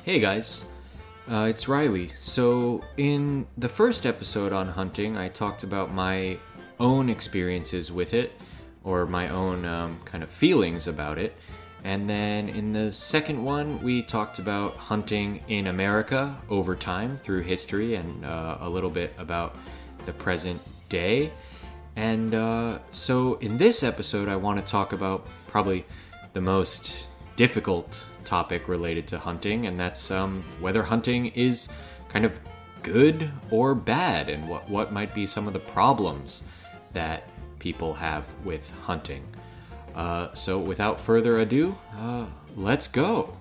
Hey guys, it's Reilly. So, in the first episode on hunting, I talked about my own experiences with it, or my own kind of feelings about it. And then in the second one, we talked about hunting in America over time through history and a little bit about the present day. And so in this episode, I want to talk about probably the most difficult topic related to hunting, and that's whether hunting is kind of good or bad, and what might be some of the problems that people have with hunting. So without further ado, let's go!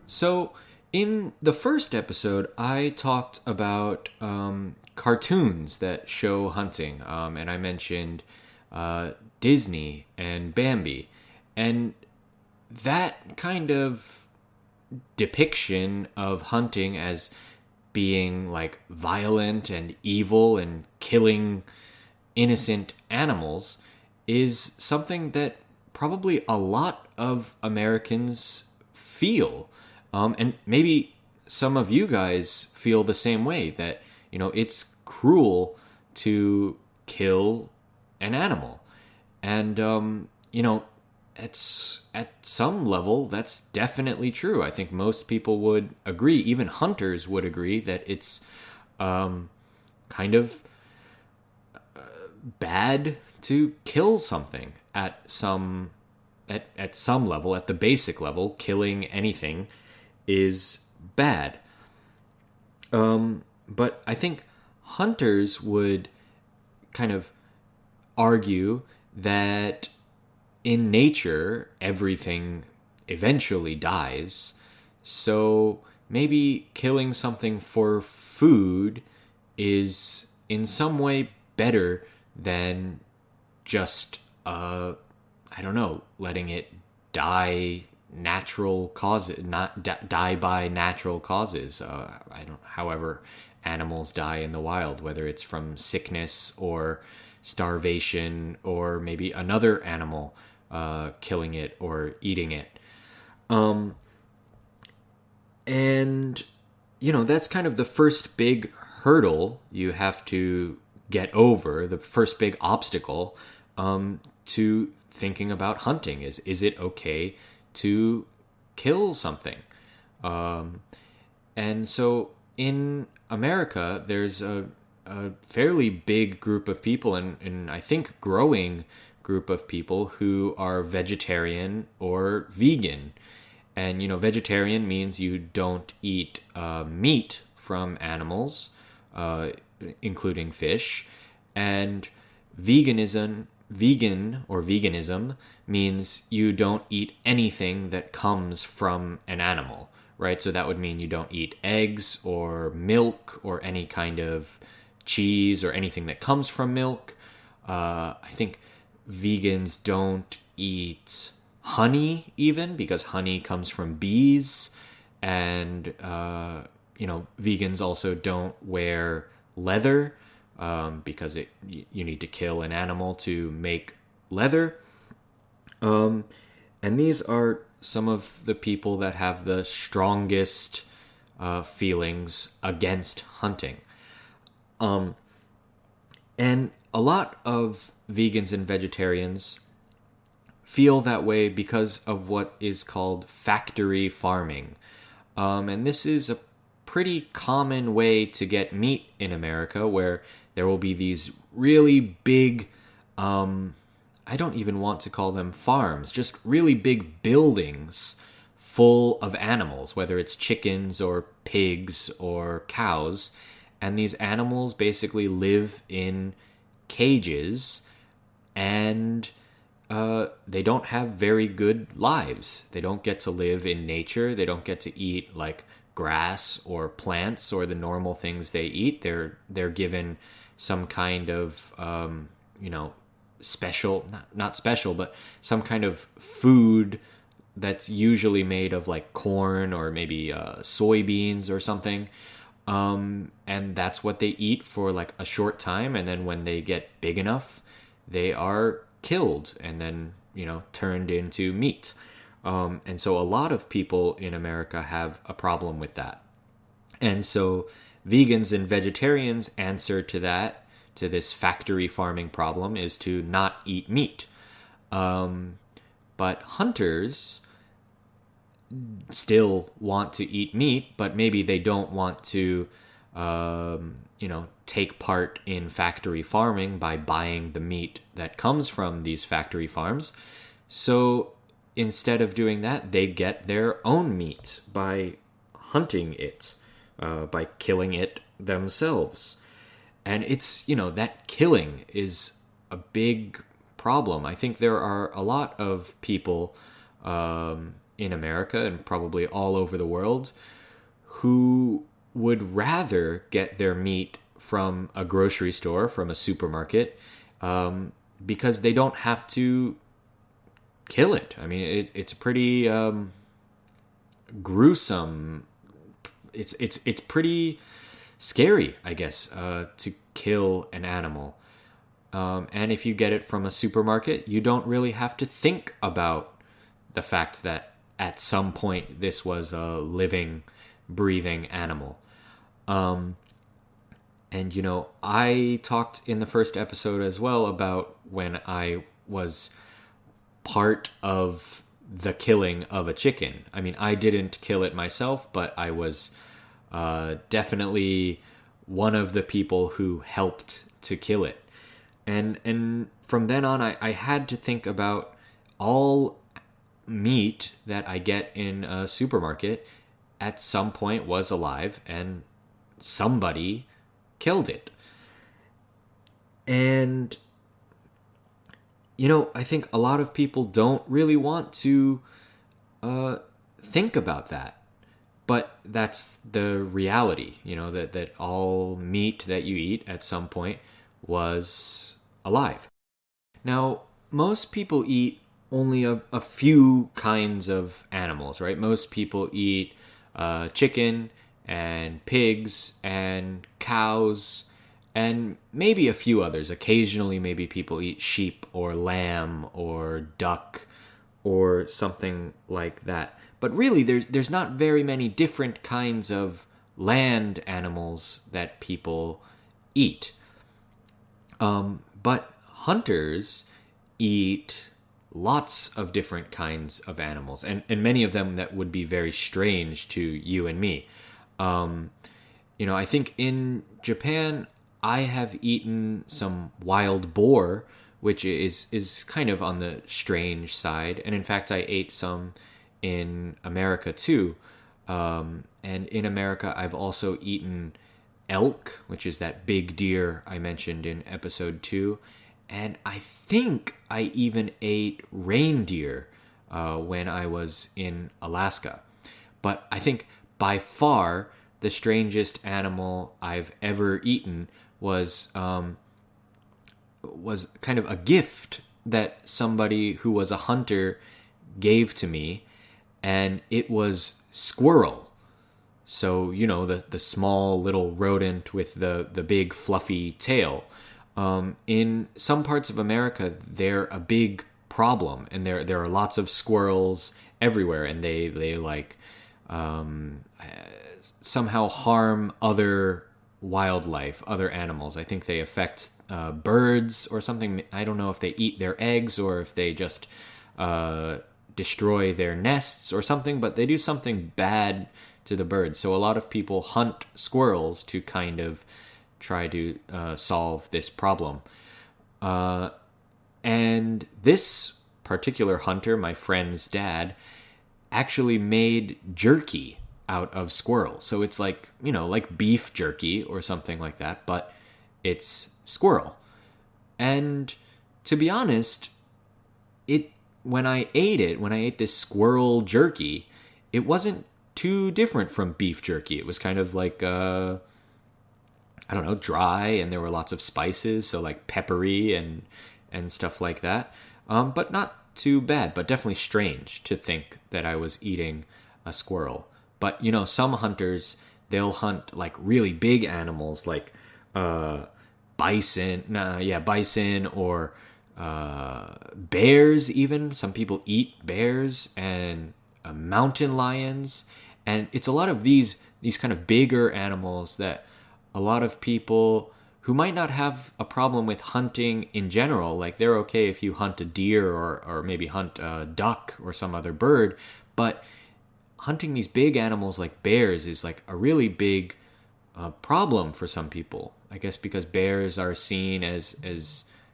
So, in the first episode, I talked about cartoons that show hunting, and I mentioned Disney and Bambi, and that kind of depiction of hunting as being like violent and evil and killing innocent animals is something that probably a lot of Americans feel. And maybe some of you guys feel the same way, that, you know, it's cruel to kill an animal. And, you know, it's at some level, that's definitely true. I think most people would agree, even hunters would agree, that it's kind of bad to kill something at some level, at the basic level. Killing anything is bad. But I think hunters would kind of argue that in nature, everything eventually dies, so maybe killing something for food is in some way better than just, letting it die natural causes, not die by natural causes. However animals die in the wild, whether it's from sickness or starvation, or maybe another animal killing it or eating it. And, you know, that's kind of the first big hurdle you have to get over, the first big obstacle to thinking about hunting is it okay to kill something? And so in America, there's a fairly big group of people, and I think growing group of people who are vegetarian or vegan. And, you know, vegetarian means you don't eat meat from animals, including fish. And vegan or veganism means you don't eat anything that comes from an animal, right? So that would mean you don't eat eggs or milk or any kind of cheese or anything that comes from milk. I think vegans don't eat honey even, because honey comes from bees. And, vegans also don't wear leather because you need to kill an animal to make leather. And these are some of the people that have the strongest feelings against hunting. And a lot of vegans and vegetarians feel that way because of what is called factory farming. And this is a pretty common way to get meat in America, where there will be these really big, I don't even want to call them farms, just really big buildings full of animals, whether it's chickens or pigs or cows. And these animals basically live in cages, and they don't have very good lives. They don't get to live in nature. They don't get to eat like grass or plants or the normal things they eat. They're given some kind of special, not special, but some kind of food that's usually made of like corn or maybe soybeans or something. And that's what they eat for like a short time. And then when they get big enough, they are killed. And then, turned into meat. And so a lot of people in America have a problem with that. And so vegans and vegetarians' answer to that, to this factory farming problem, is to not eat meat. But hunters still want to eat meat, but maybe they don't want to, take part in factory farming by buying the meat that comes from these factory farms. So instead of doing that, they get their own meat by hunting it, by killing it themselves. And it's, that killing is a big problem. I think there are a lot of people in America and probably all over the world who would rather get their meat from a grocery store, from a supermarket, because they don't have to kill it. I mean, it's pretty gruesome. It's pretty scary, I guess, to kill an animal. And if you get it from a supermarket, you don't really have to think about the fact that at some point this was a living, breathing animal. And, I talked in the first episode as well about when I was part of the killing of a chicken. I mean, I didn't kill it myself, but I was definitely one of the people who helped to kill it. And from then on, I had to think about all meat that I get in a supermarket at some point was alive and somebody killed it. And, I think a lot of people don't really want to think about that. But that's the reality, that all meat that you eat at some point was alive. Now, most people eat only a few kinds of animals, right? Most people eat chicken and pigs and cows and maybe a few others. Occasionally, maybe people eat sheep or lamb or duck or something like that. But really, there's not very many different kinds of land animals that people eat. But hunters eat lots of different kinds of animals, and many of them that would be very strange to you and me. I think in Japan, I have eaten some wild boar, which is kind of on the strange side. And in fact, I ate some in America too. And in America, I've also eaten elk, which is that big deer I mentioned in episode 2. And I think I even ate reindeer when I was in Alaska. But I think by far the strangest animal I've ever eaten was kind of a gift that somebody who was a hunter gave to me, and it was squirrel. So, the small little rodent with the big fluffy tail. In some parts of America, they're a big problem, and there are lots of squirrels everywhere, and they somehow harm other wildlife, other animals. I think they affect birds or something. I don't know if they eat their eggs or if they just destroy their nests or something, but they do something bad to the birds. So a lot of people hunt squirrels to kind of try to solve this problem. And this particular hunter, my friend's dad, actually made jerky out of squirrel. So it's like beef jerky or something like that, but it's squirrel. And to be honest, when I ate this squirrel jerky, it wasn't too different from beef jerky. It was kind of like, dry, and there were lots of spices, so like peppery and stuff like that. But not too bad, but definitely strange to think that I was eating a squirrel. But, some hunters, they'll hunt like really big animals like bison or bears even. Some people eat bears and mountain lions. And it's a lot of these kind of bigger animals that a lot of people who might not have a problem with hunting in general, like they're okay if you hunt a deer or maybe hunt a duck or some other bird, but hunting these big animals like bears is like a really big problem for some people. I guess because bears are seen as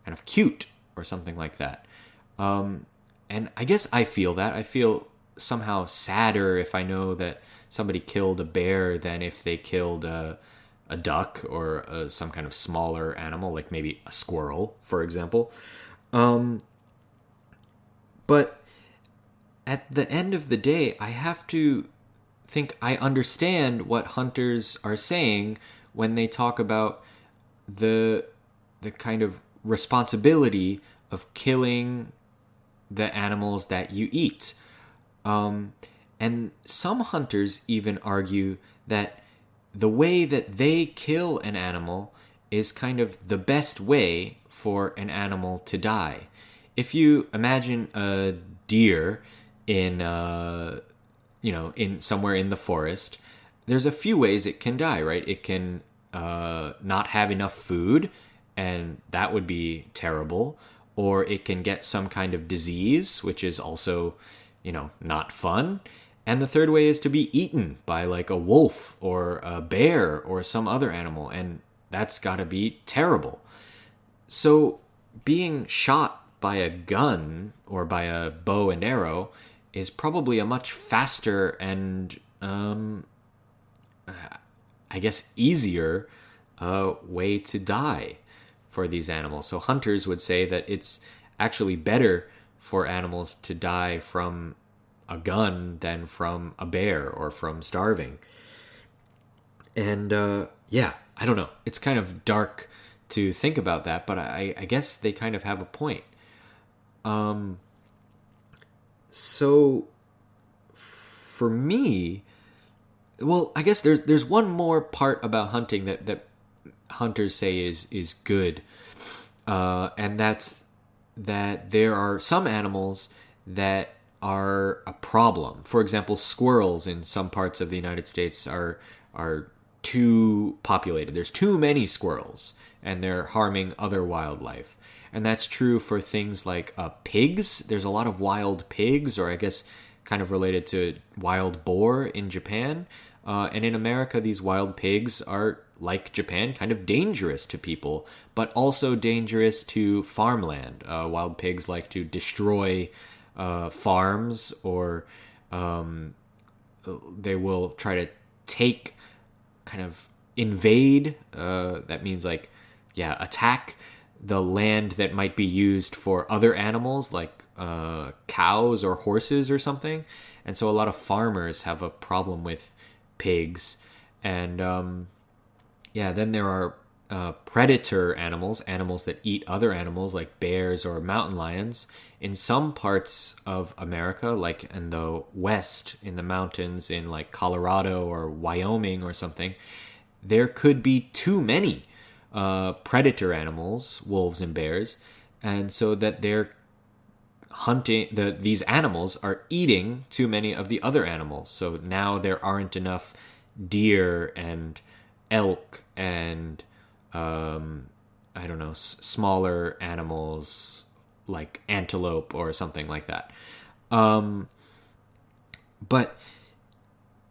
kind of cute or something like that. And I guess I feel that. I feel somehow sadder if I know that somebody killed a bear than if they killed a duck or some kind of smaller animal, like maybe a squirrel, for example. But at the end of the day, I have to think I understand what hunters are saying when they talk about the kind of responsibility of killing the animals that you eat. And some hunters even argue that the way that they kill an animal is kind of the best way for an animal to die. If you imagine a deer in somewhere in the forest, there's a few ways it can die, right? It can not have enough food, and that would be terrible. Or it can get some kind of disease, which is also, not fun. And the third way is to be eaten by like a wolf or a bear or some other animal, and that's got to be terrible. So being shot by a gun or by a bow and arrow is probably a much faster and, I guess, easier way to die for these animals. So hunters would say that it's actually better for animals to die from a gun than from a bear or from starving. And I don't know. It's kind of dark to think about that, but I guess they kind of have a point. So for me, well, I guess there's one more part about hunting that hunters say is good, and that's that there are some animals that are a problem. For example, squirrels in some parts of the United States are too populated. There's too many squirrels, and they're harming other wildlife. And that's true for things like pigs. There's a lot of wild pigs, or I guess kind of related to wild boar in Japan. And in America, these wild pigs are, like Japan, kind of dangerous to people, but also dangerous to farmland. Wild pigs like to destroy farms, or they will try to kind of invade. That means attack the land that might be used for other animals, like cows or horses or something. And so a lot of farmers have a problem with pigs. And then there are predator animals that eat other animals like bears or mountain lions. In some parts of America, like in the west, in the mountains in like Colorado or Wyoming or something, there could be too many predator animals, wolves and bears, and so that they're hunting, these animals are eating too many of the other animals. So now there aren't enough deer and elk and smaller animals like antelope or something like that. But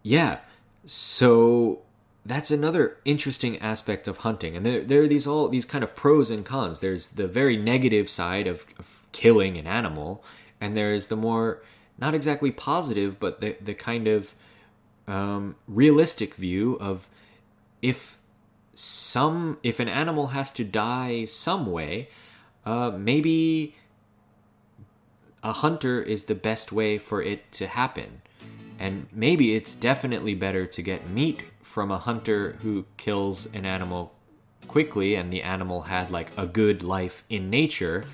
yeah, so that's another interesting aspect of hunting. And there are these kind of pros and cons. There's the very negative side of killing an animal, and there's the more, not exactly positive, but the kind of realistic view of if an animal has to die some way, maybe a hunter is the best way for it to happen. And maybe it's definitely better to get meat from a hunter who kills an animal quickly and the animal had like a good life in nature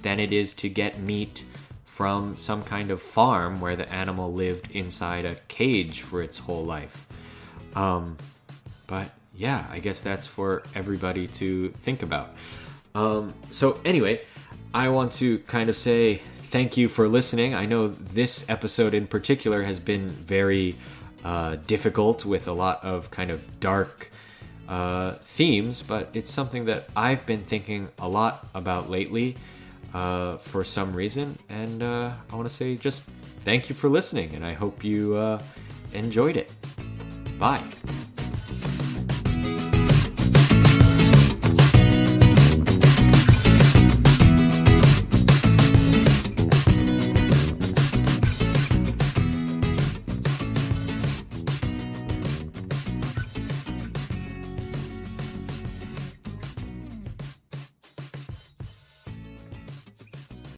than it is to get meat from some kind of farm where the animal lived inside a cage for its whole life. But yeah, I guess that's for everybody to think about. So anyway, I want to kind of say thank you for listening. I know this episode in particular has been very difficult with a lot of kind of dark themes, but it's something that I've been thinking a lot about lately for some reason, and I want to say just thank you for listening, and I hope you enjoyed it. Bye.